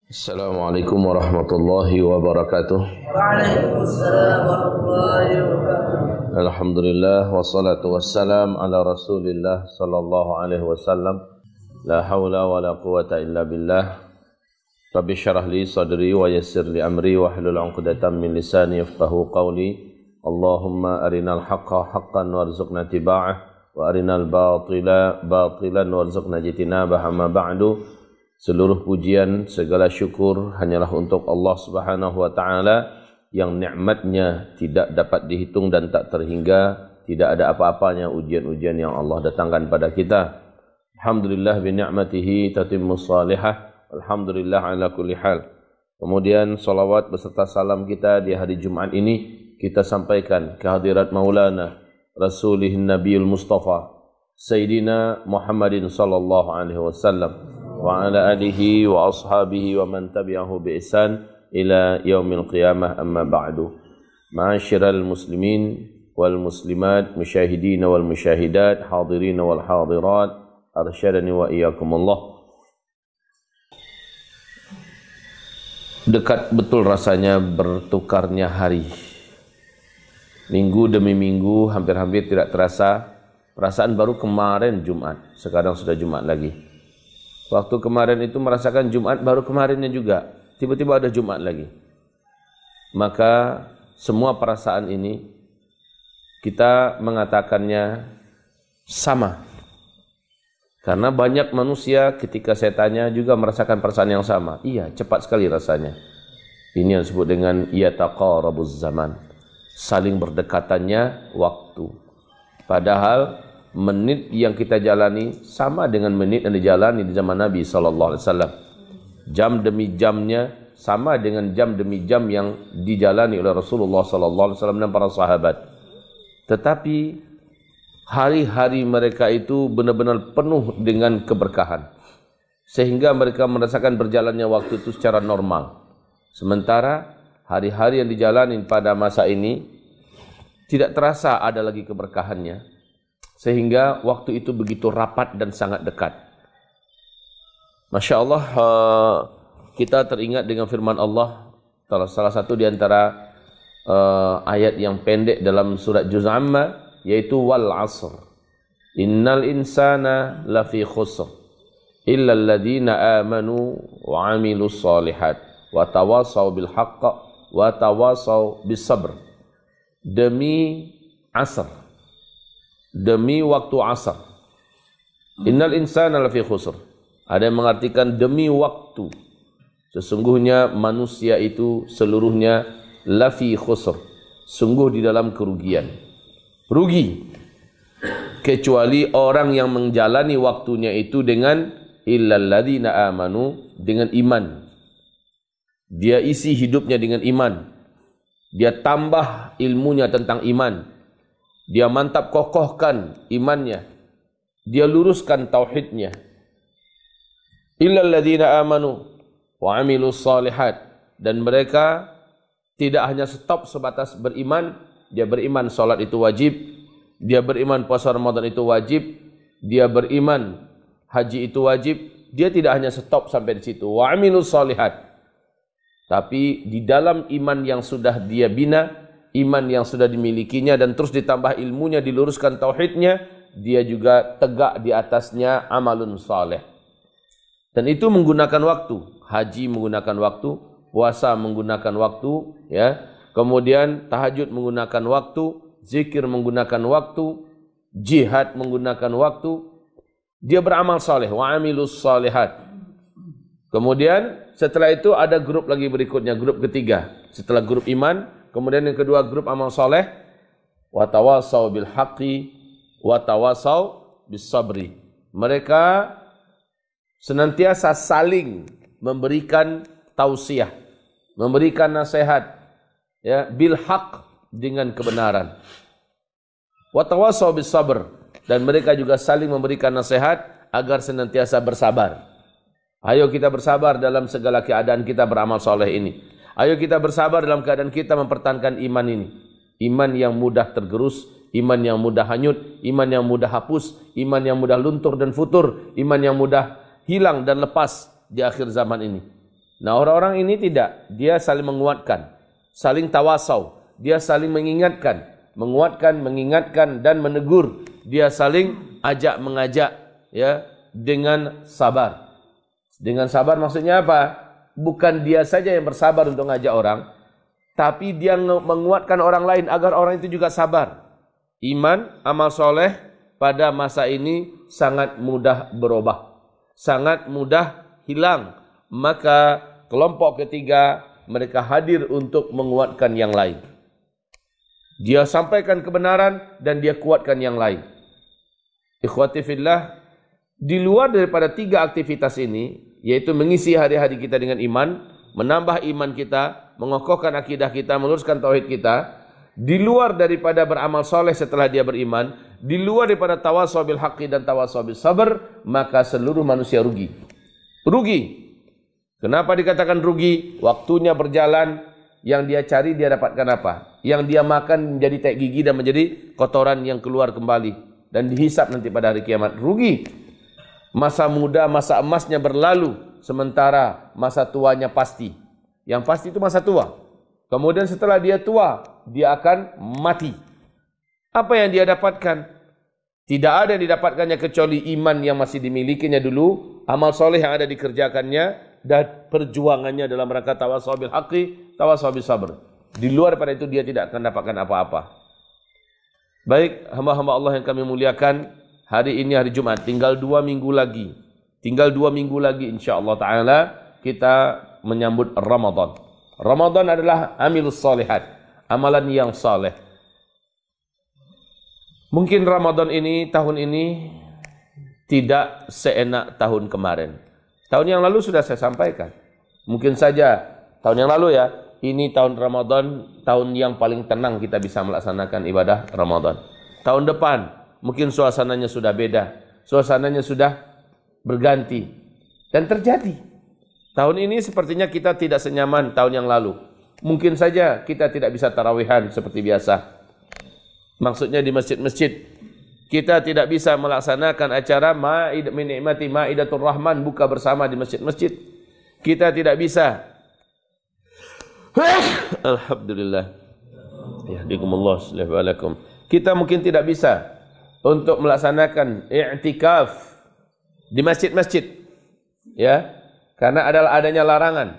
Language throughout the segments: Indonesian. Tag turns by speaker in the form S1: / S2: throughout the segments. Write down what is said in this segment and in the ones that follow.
S1: Assalamualaikum warahmatullahi wabarakatuh.
S2: Waalaikumsalam warahmatullahi wabarakatuh.
S1: Alhamdulillah wassalatu wassalam ala Rasulillah sallallahu alaihi wasallam. La haula wala quwata illa billah. Rabbi syrah li sadri wa yassir li amri wa hlul 'uqdatam min lisani yafqahu qawli. Allahumma arinal haqqa haqqan warzuqna tiba'ah wa arinal batila batilan warzuqna jitinabah. Amma ba'du. Seluruh pujian, segala syukur hanyalah untuk Allah Subhanahu wa taala yang nikmatnya tidak dapat dihitung dan tak terhingga, tidak ada apa-apanya ujian-ujian yang Allah datangkan pada kita. Alhamdulillah bi ni'matihi tatimmus salihah. Alhamdulillah ala kulli hal. Kemudian salawat beserta salam kita di hari Jumat ini kita sampaikan ke hadirat Maulana Rasulihin Nabiyul Mustafa Sayyidina Muhammadin sallallahu alaihi wasallam wa ala alihi wa ashabihi wa man tabi'ahu bi ihsan ila yaumil qiyamah. Amma ba'du. Ma'asyiral muslimin wal muslimat, musyahidin wal musyahidat, hadirin wal hadirat, arsyadani wa iyyakumullah. Dekat betul rasanya bertukarnya hari. Minggu demi minggu hampir-hampir tidak terasa. Perasaan baru kemarin Jumat, sekarang sudah Jumat lagi. Waktu kemarin itu merasakan Jumat, baru kemarinnya juga tiba-tiba ada Jumat lagi. Maka semua perasaan ini kita mengatakannya sama. Karena banyak manusia ketika saya tanya juga merasakan perasaan yang sama. Iya, cepat sekali rasanya. Ini yang disebut dengan yataqarabuz zaman. Saling berdekatannya waktu. Padahal menit yang kita jalani sama dengan menit yang dijalani di zaman Nabi sallallahu alaihi wasallam. Jam demi jamnya sama dengan jam demi jam yang dijalani oleh Rasulullah sallallahu alaihi wasallam dan para sahabat. Tetapi hari-hari mereka itu benar-benar penuh dengan keberkahan. Sehingga mereka merasakan berjalannya waktu itu secara normal. Sementara hari-hari yang dijalani pada masa ini tidak terasa ada lagi keberkahannya. Sehingga waktu itu begitu rapat dan sangat dekat. Masya Allah, kita teringat dengan firman Allah, salah satu di antara ayat yang pendek dalam surat Juz Amma, yaitu wal asr. Innal insana lafi khusr illa alladhina amanu wa amilus salihat wa tawasaw bil haqq wa tawasaw bis sabr. Demi asr, demi waktu asar. Innal insana lafi khusr. Ada yang mengartikan demi waktu. Sesungguhnya manusia itu seluruhnya lafi khusr. Sungguh di dalam kerugian. Rugi. Kecuali orang yang menjalani waktunya itu dengan illal ladzina amanu, dengan iman. Dia isi hidupnya dengan iman. Dia tambah ilmunya tentang iman. Dia mantap kokohkan imannya. Dia luruskan tauhidnya. Illal ladzina amanu wa amilus salihat. Dan mereka tidak hanya stop sebatas beriman. Dia beriman salat itu wajib. Dia beriman puasa Ramadan itu wajib. Dia beriman haji itu wajib. Dia tidak hanya stop sampai di situ. Wa amilus salihat. Tapi di dalam iman yang sudah dia bina, iman yang sudah dimilikinya dan terus ditambah ilmunya, diluruskan tauhidnya, dia juga tegak di atasnya amalun saleh. Dan itu menggunakan waktu. Haji menggunakan waktu, puasa menggunakan waktu, ya. Kemudian tahajud menggunakan waktu, zikir menggunakan waktu, jihad menggunakan waktu. Dia beramal saleh, wa amilus salihat. Kemudian setelah itu ada grup lagi berikutnya, grup ketiga. Setelah grup iman, kemudian yang kedua grup amal soleh, wa tawasaw bil haqqi wa tawasaw bis sabri. Mereka senantiasa saling memberikan tausiah, memberikan nasihat, ya, bil haqq, dengan kebenaran. Wa tawasaw bis sabr, dan mereka juga saling memberikan nasihat agar senantiasa bersabar. Ayo kita bersabar dalam segala keadaan kita beramal soleh ini. Ayo kita bersabar dalam keadaan kita mempertahankan iman ini. Iman yang mudah tergerus, iman yang mudah hanyut, iman yang mudah hapus, iman yang mudah luntur dan futur, iman yang mudah hilang dan lepas di akhir zaman ini. Nah, orang-orang ini tidak. Dia saling menguatkan, saling tawasau. Dia saling mengingatkan, mengingatkan dan menegur. Dia saling ajak mengajak, ya, dengan sabar. Dengan sabar maksudnya apa? Bukan dia saja yang bersabar untuk ngajak orang, tapi dia menguatkan orang lain agar orang itu juga sabar. Iman, amal soleh pada masa ini sangat mudah berubah, sangat mudah hilang. Maka kelompok ketiga mereka hadir untuk menguatkan yang lain. Dia sampaikan kebenaran dan dia kuatkan yang lain. Ikhwati fillah, di luar daripada 3 aktivitas ini, yaitu mengisi hari-hari kita dengan iman, menambah iman kita, mengokohkan akidah kita, meluruskan tauhid kita, di luar daripada beramal soleh setelah dia beriman, di luar daripada tawasau bil haqqi dan tawasau bis sabr, maka seluruh manusia rugi. Rugi. Kenapa dikatakan rugi? Waktunya berjalan, yang dia cari dia dapatkan apa? Yang dia makan menjadi tek gigi dan menjadi kotoran yang keluar kembali dan dihisap nanti pada hari kiamat. Rugi. Masa muda, masa emasnya berlalu, sementara masa tuanya pasti. Yang pasti itu masa tua. Kemudian setelah dia tua, dia akan mati. Apa yang dia dapatkan? Tidak ada yang didapatkannya kecuali iman yang masih dimilikinya dulu, amal soleh yang ada dikerjakannya, dan perjuangannya dalam rangka tawasau bil haqqi, tawasau bis sabr. Di luar daripada itu dia tidak akan dapatkan apa-apa. Baik, hamba-hamba Allah yang kami muliakan, hari ini hari Jumat, tinggal 2 minggu lagi. Tinggal 2 minggu lagi insyaAllah ta'ala kita menyambut Ramadan. Ramadan adalah amilus salihat, amalan yang saleh. Mungkin Ramadan ini, tahun ini tidak seenak tahun kemarin. Tahun yang lalu sudah saya sampaikan. Mungkin saja tahun yang lalu ya, ini tahun Ramadan, tahun yang paling tenang kita bisa melaksanakan ibadah Ramadan. Tahun depan mungkin suasananya sudah beda, suasananya sudah berganti dan terjadi. Tahun ini sepertinya kita tidak senyaman tahun yang lalu. Mungkin saja kita tidak bisa tarawihan seperti biasa. Maksudnya di masjid-masjid. Kita tidak bisa melaksanakan acara Maidatur Rahman, buka bersama di masjid-masjid. Kita tidak bisa. Alhamdulillah. Yahdikumullah subhanahu. Kita mungkin tidak bisa untuk melaksanakan i'tikaf di masjid-masjid. Ya. Karena adanya larangan.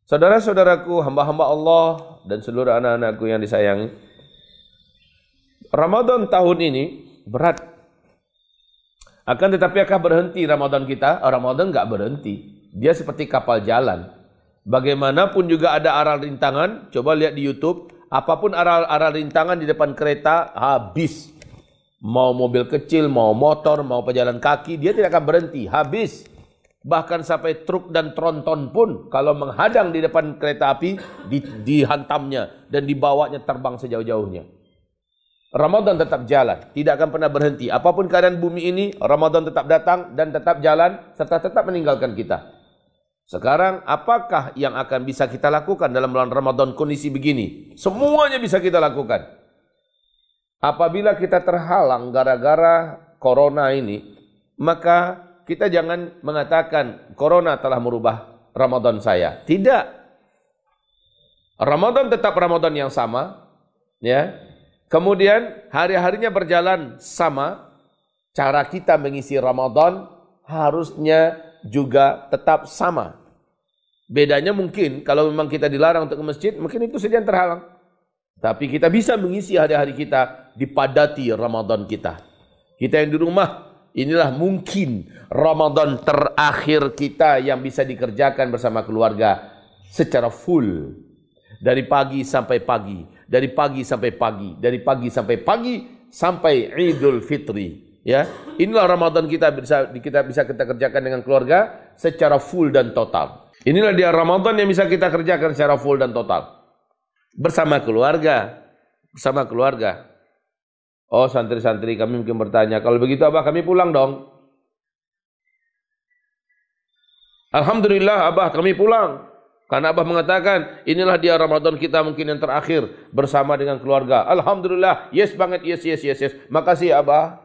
S1: Saudara-saudaraku, hamba-hamba Allah dan seluruh anak-anakku yang disayangi, Ramadan tahun ini berat. Akan tetapi akan berhenti Ramadan kita? Ramadan enggak berhenti. Dia seperti kapal jalan. Bagaimanapun juga ada aral rintangan. Coba lihat di YouTube. Apapun aral rintangan di depan kereta, habis. Mau mobil kecil, mau motor, mau pejalan kaki, dia tidak akan berhenti. Habis. Bahkan sampai truk dan tronton pun kalau menghadang di depan kereta api dihantamnya dan dibawanya terbang sejauh-jauhnya. Ramadan tetap jalan, tidak akan pernah berhenti. Apapun keadaan bumi ini, Ramadan tetap datang dan tetap jalan serta tetap meninggalkan kita. Sekarang apakah yang akan bisa kita lakukan dalam bulan Ramadan kondisi begini? Semuanya bisa kita lakukan. Apabila kita terhalang gara-gara corona ini, maka kita jangan mengatakan corona telah merubah Ramadan saya. Tidak. Ramadan tetap Ramadan yang sama, ya. Kemudian hari-harinya berjalan sama. Cara kita mengisi Ramadan harusnya juga tetap sama. Bedanya mungkin kalau memang kita dilarang untuk ke masjid, mungkin itu saja yang terhalang. Tapi kita bisa mengisi hari-hari kita dipadati Ramadan kita. Kita yang di rumah, inilah mungkin Ramadan terakhir kita yang bisa dikerjakan bersama keluarga secara full. Dari pagi sampai pagi, dari pagi sampai pagi, dari pagi sampai pagi, sampai Idul Fitri. Ya, inilah Ramadan kita bisa kita kerjakan dengan keluarga secara full dan total. Inilah dia Ramadan yang bisa kita kerjakan secara full dan total. Bersama keluarga, bersama keluarga. Oh, santri-santri kami mungkin bertanya, kalau begitu Abah kami pulang dong. Alhamdulillah Abah kami pulang. Karena Abah mengatakan, inilah dia Ramadan kita mungkin yang terakhir bersama dengan keluarga. Alhamdulillah, yes banget, yes. Makasih Abah.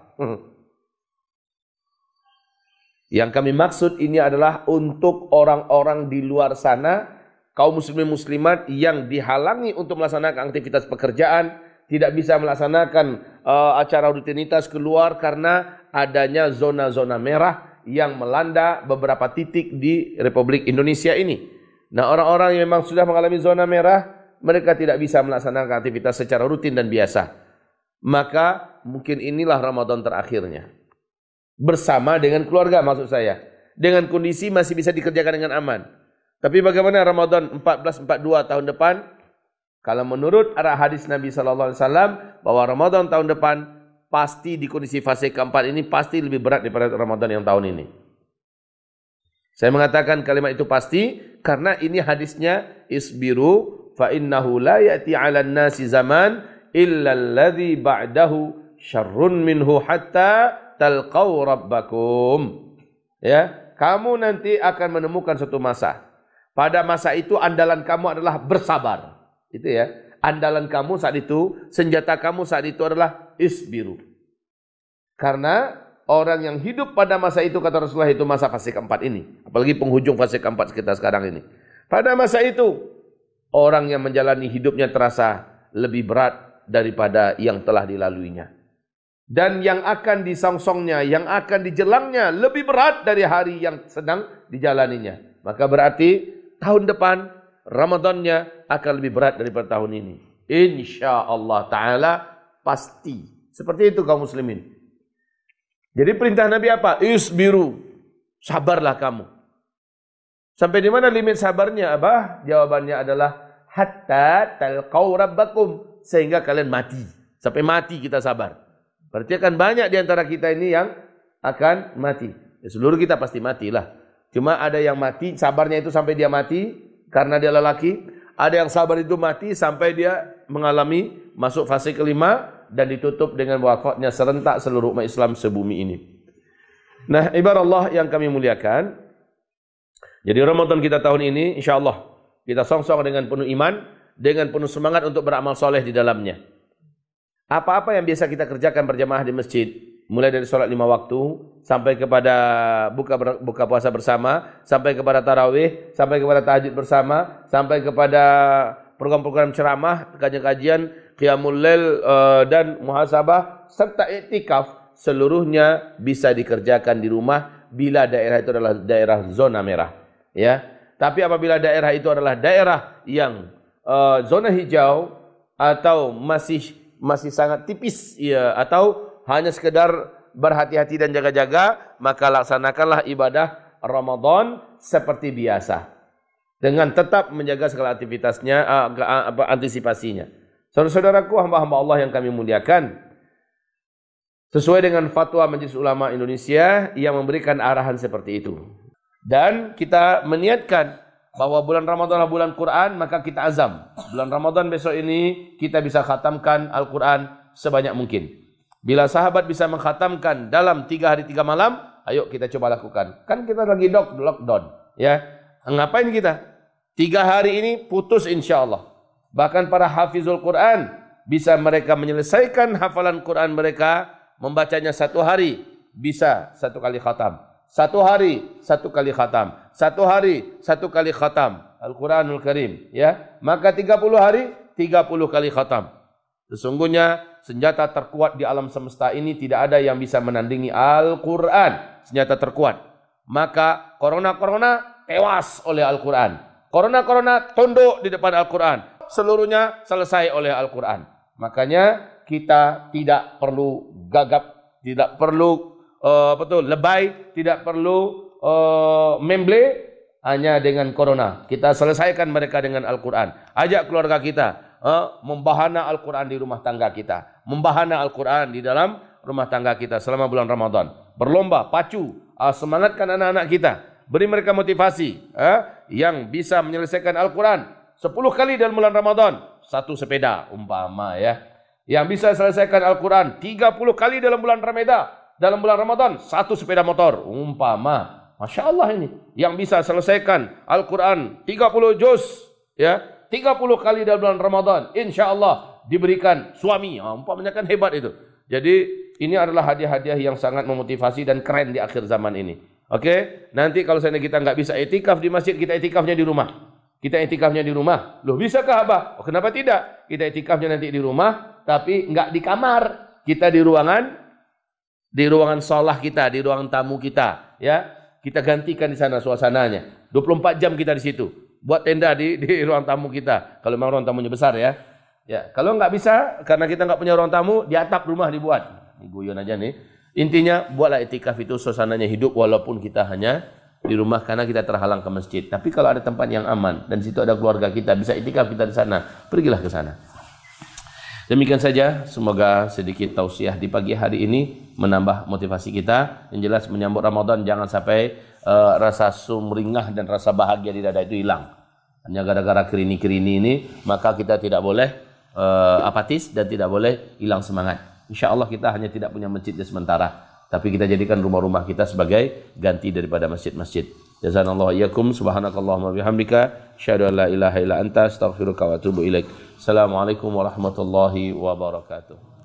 S1: Yang kami maksud ini adalah untuk orang-orang di luar sana, kaum muslimin muslimat yang dihalangi untuk melaksanakan aktivitas pekerjaan, tidak bisa melaksanakan acara rutinitas keluar karena adanya zona-zona merah yang melanda beberapa titik di Republik Indonesia ini. Nah, orang-orang yang memang sudah mengalami zona merah, mereka tidak bisa melaksanakan aktivitas secara rutin dan biasa. Maka mungkin inilah Ramadan terakhirnya. Bersama dengan keluarga maksud saya. Dengan kondisi masih bisa dikerjakan dengan aman. Tapi bagaimana Ramadan 1442 tahun depan? Kalau menurut arah hadis Nabi SAW bahwa Ramadan tahun depan pasti di kondisi fase keempat ini pasti lebih berat daripada Ramadan yang tahun ini. Saya mengatakan kalimat itu pasti karena ini hadisnya isbiru fa innahu la ya'ti 'alan nasi zaman illa alladhi ba'dahu syarrun minhu hatta talqau rabbakum. Ya, kamu nanti akan menemukan suatu masa. Pada masa itu andalan kamu adalah bersabar. Itu ya. Andalan kamu saat itu, senjata kamu saat itu adalah isbiru. Karena orang yang hidup pada masa itu kata Rasulullah itu masa fase keempat ini. Apalagi penghujung fase keempat kita sekarang ini. Pada masa itu orang yang menjalani hidupnya terasa lebih berat daripada yang telah dilaluinya. Dan yang akan disongsongnya, yang akan dijelangnya lebih berat dari hari yang sedang dijalaninya. Maka berarti tahun depan Ramadannya akan lebih berat daripada tahun ini. InsyaAllah ta'ala pasti. Seperti itu kaum muslimin. Jadi perintah Nabi apa? Isbiru. Sabarlah kamu. Sampai di mana limit sabarnya, Abah? Jawabannya adalah hatta talqau rabbakum. Sehingga kalian mati. Sampai mati kita sabar. Berarti akan banyak di antara kita ini yang akan mati. Ya, seluruh kita pasti matilah. Cuma ada yang mati, sabarnya itu sampai dia mati karena dia lelaki. Ada yang sabar itu mati sampai dia mengalami masuk fase kelima dan ditutup dengan wafatnya serentak seluruh umat Islam sebumi ini. Nah, ibarat Allah yang kami muliakan. Jadi Ramadan kita tahun ini insyaallah kita songsong dengan penuh iman, dengan penuh semangat untuk beramal soleh di dalamnya. Apa-apa yang biasa kita kerjakan berjamaah di masjid, mulai dari sholat 5 waktu, sampai kepada buka puasa bersama, sampai kepada tarawih, sampai kepada tahajud bersama, sampai kepada program-program ceramah, kajian-kajian, qiyamul lail dan muhasabah, serta iktikaf, seluruhnya bisa dikerjakan di rumah bila daerah itu adalah daerah zona merah. Ya, tapi apabila daerah itu adalah daerah yang zona hijau atau masih sangat tipis ya, atau hanya sekedar berhati-hati dan jaga-jaga, maka laksanakanlah ibadah Ramadan seperti biasa dengan tetap menjaga segala aktivitasnya, antisipasinya. Saudara-saudaraku, hamba-hamba Allah yang kami muliakan, sesuai dengan fatwa Majelis Ulama Indonesia yang memberikan arahan seperti itu. Dan kita meniatkan bahwa bulan Ramadan adalah bulan Quran, maka kita azam. Bulan Ramadan besok ini kita bisa khatamkan Al-Quran sebanyak mungkin. Bila sahabat bisa mengkhatamkan dalam 3 hari 3 malam, ayo kita coba lakukan. Kan kita lagi lockdown. Ya, ngapain kita? 3 hari ini putus insya Allah. Bahkan para hafizul Quran bisa mereka menyelesaikan hafalan Quran mereka, membacanya 1 hari bisa 1 kali khatam. 1 hari 1 kali khatam. 1 hari 1 kali khatam Al-Quranul Karim. Ya, maka 30 hari 30 kali khatam. Sesungguhnya senjata terkuat di alam semesta ini tidak ada yang bisa menandingi Al-Quran. Senjata terkuat. Maka corona tewas oleh Al-Quran. Corona tunduk di depan Al-Quran. Seluruhnya selesai oleh Al-Quran. Makanya kita tidak perlu gagap, tidak perlu lebay, tidak perlu memble hanya dengan corona. Kita selesaikan mereka dengan Al-Quran. Ajak keluarga kita membahana Al-Quran di rumah tangga kita, membahana Al-Quran di dalam rumah tangga kita selama bulan Ramadan. Berlomba, pacu, semangatkan anak-anak kita, beri mereka motivasi yang bisa menyelesaikan Al-Quran 10 kali dalam bulan Ramadan, 1 sepeda umpama ya. Yang bisa selesaikan Al-Quran 30 kali dalam bulan Ramadan, 1 sepeda motor umpama. Masya Allah ini. Yang bisa selesaikan Al-Quran 30 juz ya, 30 kali dalam bulan Ramadan, insya Allah diberikan suami. Umpamanya kan hebat itu. Jadi ini adalah hadiah-hadiah yang sangat memotivasi dan keren di akhir zaman ini. Oke, nanti kalau seandainya kita nggak bisa itikaf di masjid, kita itikafnya di rumah. Kita itikafnya di rumah. Loh, bisakah Abah? Oh, kenapa tidak? Kita itikafnya nanti di rumah, tapi nggak di kamar. Kita di ruangan sholah kita, di ruangan tamu kita, ya. Kita gantikan di sana suasananya. 24 jam kita di situ. Buat tenda di ruang tamu kita. Kalau memang ruang tamunya besar, ya. Ya, kalau nggak bisa, karena kita nggak punya ruang tamu, di atap rumah dibuat. Ini guyon aja nih. Intinya, buatlah itikaf itu suasananya hidup walaupun kita hanya di rumah karena kita terhalang ke masjid. Tapi kalau ada tempat yang aman dan situ ada keluarga kita, bisa itikaf kita di sana, pergilah ke sana. Demikian saja, semoga sedikit tausiah di pagi hari ini menambah motivasi kita. Yang jelas menyambut Ramadan jangan sampai rasa sumringah dan rasa bahagia di dada itu hilang. Hanya gara-gara kerini-kerini ini, maka kita tidak boleh apatis dan tidak boleh hilang semangat. InsyaAllah kita hanya tidak punya masjid di sementara, tapi kita jadikan rumah-rumah kita sebagai ganti daripada masjid-masjid. Jazanallahu iyyakum, subhanakallahumma bihamdika, asyhadu an la ilaha illa anta, astaghfiruka wa atubu ilaik. Assalamualaikum warahmatullahi wabarakatuh.